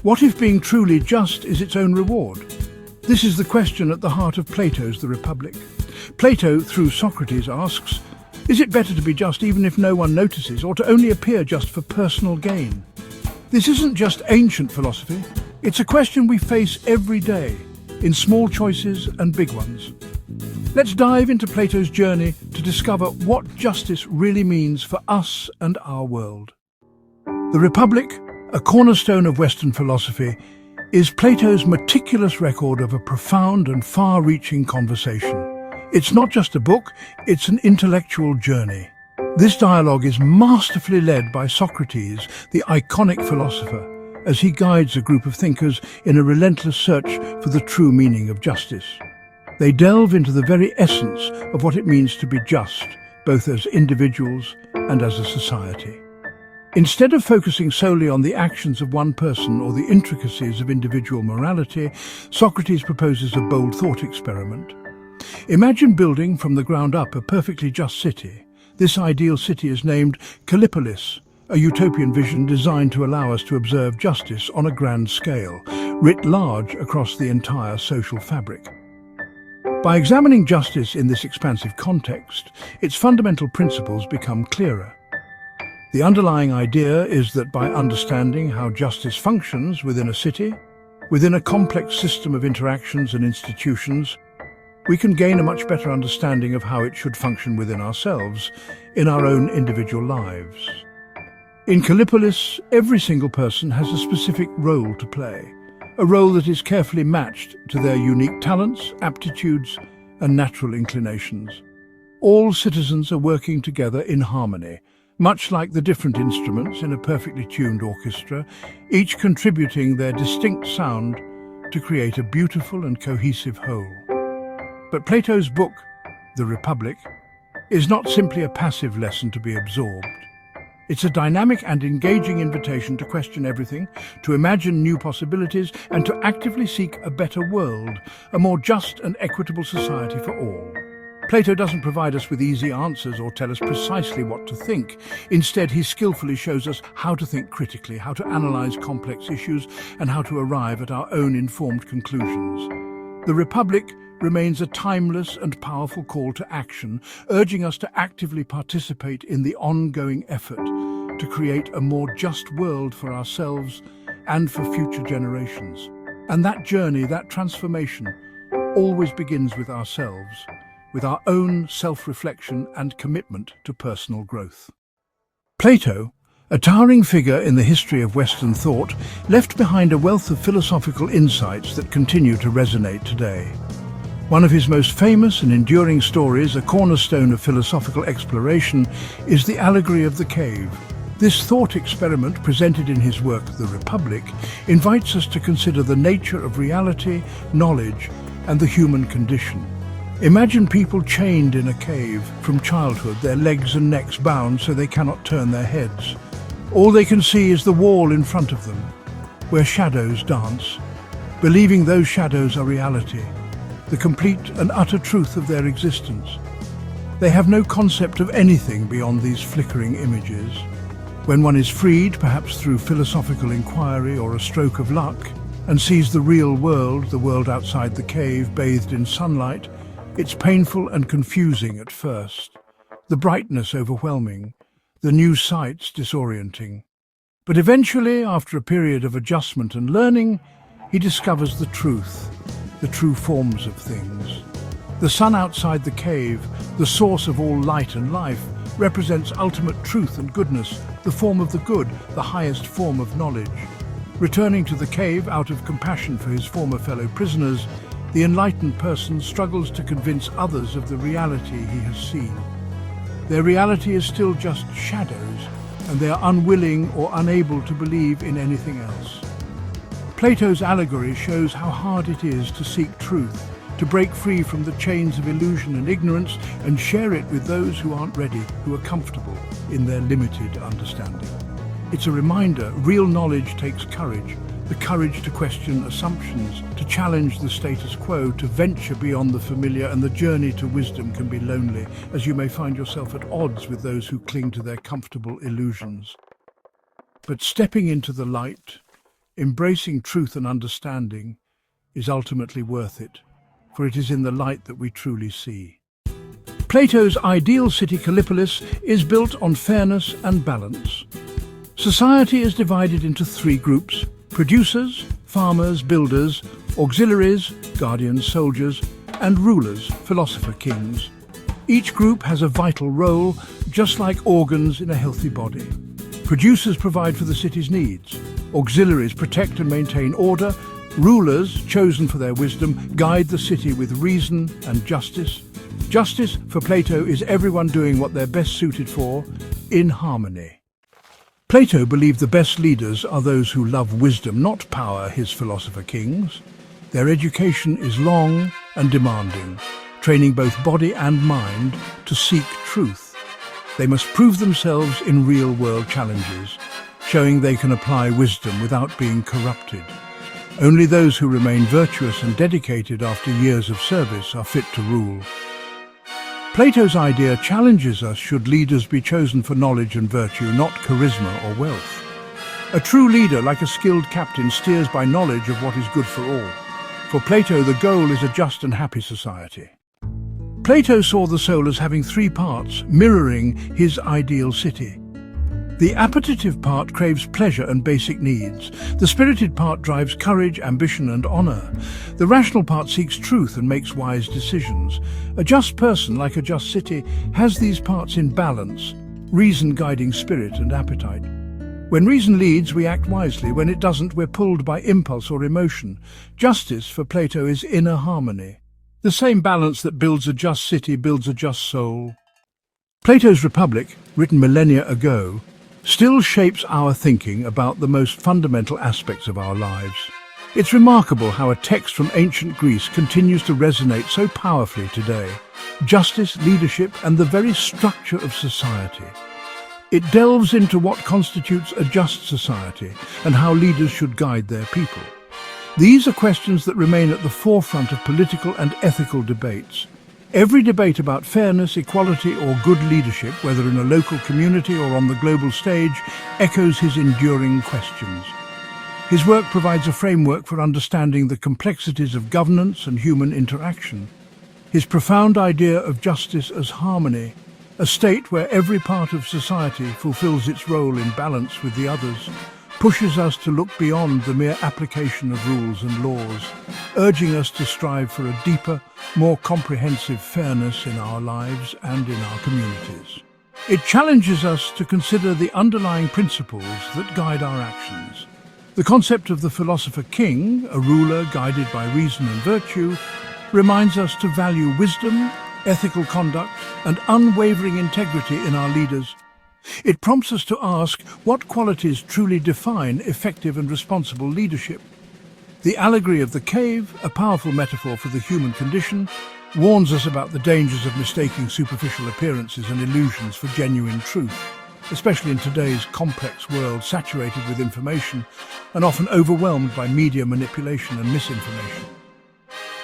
What if being truly just is its own reward? This is the question at the heart of Plato's The Republic. Plato, through Socrates, asks, is it better to be just even if no one notices, or to only appear just for personal gain? This isn't just ancient philosophy, it's a question we face every day, in small choices and big ones. Let's dive into Plato's journey to discover what justice really means for us and our world. The Republic, a cornerstone of Western philosophy, is Plato's meticulous record of a profound and far-reaching conversation. It's not just a book, it's an intellectual journey. This dialogue is masterfully led by Socrates, the iconic philosopher, as he guides a group of thinkers in a relentless search for the true meaning of justice. They delve into the very essence of what it means to be just, both as individuals and as a society. Instead of focusing solely on the actions of one person or the intricacies of individual morality, Socrates proposes a bold thought experiment. Imagine building from the ground up a perfectly just city. This ideal city is named Kallipolis, a utopian vision designed to allow us to observe justice on a grand scale, writ large across the entire social fabric. By examining justice in this expansive context, its fundamental principles become clearer. The underlying idea is that by understanding how justice functions within a city, within a complex system of interactions and institutions, we can gain a much better understanding of how it should function within ourselves, in our own individual lives. In Kallipolis, every single person has a specific role to play, a role that is carefully matched to their unique talents, aptitudes, and natural inclinations. All citizens are working together in harmony, much like the different instruments in a perfectly tuned orchestra, each contributing their distinct sound to create a beautiful and cohesive whole. But Plato's book, The Republic, is not simply a passive lesson to be absorbed. It's a dynamic and engaging invitation to question everything, to imagine new possibilities, and to actively seek a better world, a more just and equitable society for all. Plato doesn't provide us with easy answers or tell us precisely what to think. Instead, he skillfully shows us how to think critically, how to analyze complex issues, and how to arrive at our own informed conclusions. The Republic remains a timeless and powerful call to action, urging us to actively participate in the ongoing effort to create a more just world for ourselves and for future generations. And that journey, that transformation, always begins with ourselves, with our own self-reflection and commitment to personal growth. Plato, a towering figure in the history of Western thought, left behind a wealth of philosophical insights that continue to resonate today. One of his most famous and enduring stories, a cornerstone of philosophical exploration, is the allegory of the cave. This thought experiment, presented in his work The Republic, invites us to consider the nature of reality, knowledge, and the human condition. Imagine people chained in a cave from childhood, their legs and necks bound so they cannot turn their heads. All they can see is the wall in front of them, where shadows dance, believing those shadows are reality, the complete and utter truth of their existence. They have no concept of anything beyond these flickering images. When one is freed, perhaps through philosophical inquiry or a stroke of luck, and sees the real world, the world outside the cave, bathed in sunlight, it's painful and confusing at first, the brightness overwhelming, the new sights disorienting. But eventually, after a period of adjustment and learning, he discovers the true forms of things. The sun outside the cave, the source of all light and life, represents ultimate truth and goodness, the form of the good, the highest form of knowledge. Returning to the cave out of compassion for his former fellow prisoners, the enlightened person struggles to convince others of the reality he has seen. Their reality is still just shadows, and they are unwilling or unable to believe in anything else. Plato's allegory shows how hard it is to seek truth, to break free from the chains of illusion and ignorance and share it with those who aren't ready, who are comfortable in their limited understanding. It's a reminder, real knowledge takes courage, the courage to question assumptions, to challenge the status quo, to venture beyond the familiar, and the journey to wisdom can be lonely, as you may find yourself at odds with those who cling to their comfortable illusions. But stepping into the light, embracing truth and understanding is ultimately worth it, for it is in the light that we truly see. Plato's ideal city Callipolis is built on fairness and balance. Society is divided into three groups: producers, farmers, builders, auxiliaries, guardians, soldiers, and rulers, philosopher kings. Each group has a vital role, just like organs in a healthy body. Producers provide for the city's needs. Auxiliaries protect and maintain order. Rulers, chosen for their wisdom, guide the city with reason and justice. Justice, for Plato, is everyone doing what they're best suited for, in harmony. Plato believed the best leaders are those who love wisdom, not power, his philosopher kings. Their education is long and demanding, training both body and mind to seek truth. They must prove themselves in real-world challenges, showing they can apply wisdom without being corrupted. Only those who remain virtuous and dedicated after years of service are fit to rule. Plato's idea challenges us: should leaders be chosen for knowledge and virtue, not charisma or wealth? A true leader, like a skilled captain, steers by knowledge of what is good for all. For Plato, the goal is a just and happy society. Plato saw the soul as having three parts, mirroring his ideal city. The appetitive part craves pleasure and basic needs. The spirited part drives courage, ambition, and honor. The rational part seeks truth and makes wise decisions. A just person, like a just city, has these parts in balance, reason guiding spirit and appetite. When reason leads, we act wisely. When it doesn't, we're pulled by impulse or emotion. Justice, for Plato, is inner harmony. The same balance that builds a just city builds a just soul. Plato's Republic, written millennia ago, still shapes our thinking about the most fundamental aspects of our lives. It's remarkable how a text from ancient Greece continues to resonate so powerfully today. Justice, leadership, and the very structure of society. It delves into what constitutes a just society and how leaders should guide their people. These are questions that remain at the forefront of political and ethical debates. Every debate about fairness, equality, or good leadership, whether in a local community or on the global stage, echoes his enduring questions. His work provides a framework for understanding the complexities of governance and human interaction. His profound idea of justice as harmony, a state where every part of society fulfills its role in balance with the others, pushes us to look beyond the mere application of rules and laws, urging us to strive for a deeper, more comprehensive fairness in our lives and in our communities. It challenges us to consider the underlying principles that guide our actions. The concept of the philosopher king, a ruler guided by reason and virtue, reminds us to value wisdom, ethical conduct, and unwavering integrity in our leaders. It prompts us to ask what qualities truly define effective and responsible leadership. The allegory of the cave, a powerful metaphor for the human condition, warns us about the dangers of mistaking superficial appearances and illusions for genuine truth, especially in today's complex world saturated with information and often overwhelmed by media manipulation and misinformation.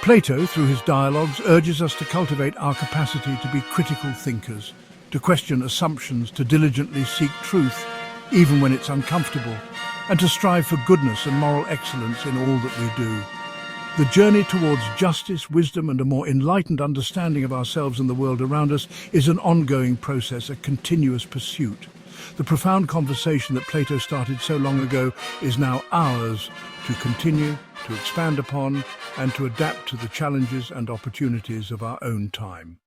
Plato, through his dialogues, urges us to cultivate our capacity to be critical thinkers, to question assumptions, to diligently seek truth, even when it's uncomfortable, and to strive for goodness and moral excellence in all that we do. The journey towards justice, wisdom, and a more enlightened understanding of ourselves and the world around us is an ongoing process, a continuous pursuit. The profound conversation that Plato started so long ago is now ours to continue, to expand upon, and to adapt to the challenges and opportunities of our own time.